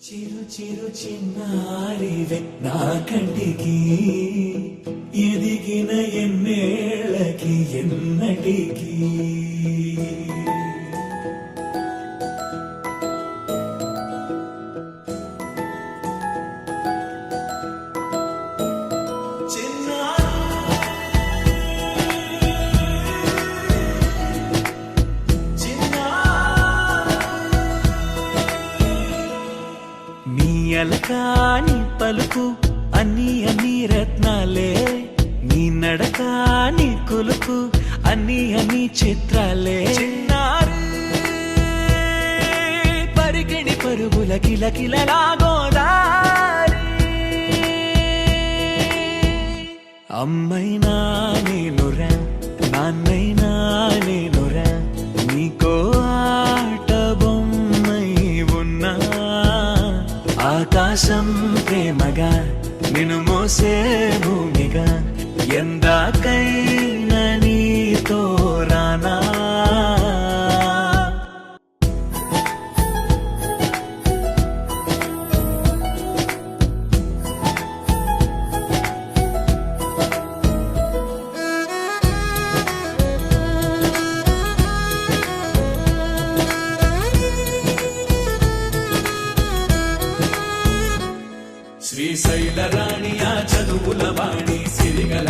చిరు చిరు చిన్నారివే నా కంటికి ఎదిగిన ఎన్నేళ్ళకి ఎన్నటికి అలకాని పలుకు అన్ని అన్ని రత్నాలే నీ నడకాని కొలుకు అన్ని అన్ని చిత్రాలే పరికిణి పరుగుల కిలకిలలాగోదారి అమ్మైనా నేనురా నాన్నైనా నేనురా నీకో ఆట బొమ్మై ఉన్నా ఆకాశం ప్రేమగా నిన్ను మోసే భూమిగా ఎందాకైనా నీతో రానా శ్రీశైల రాణి ఆ చదువుల వాణి సిరిగల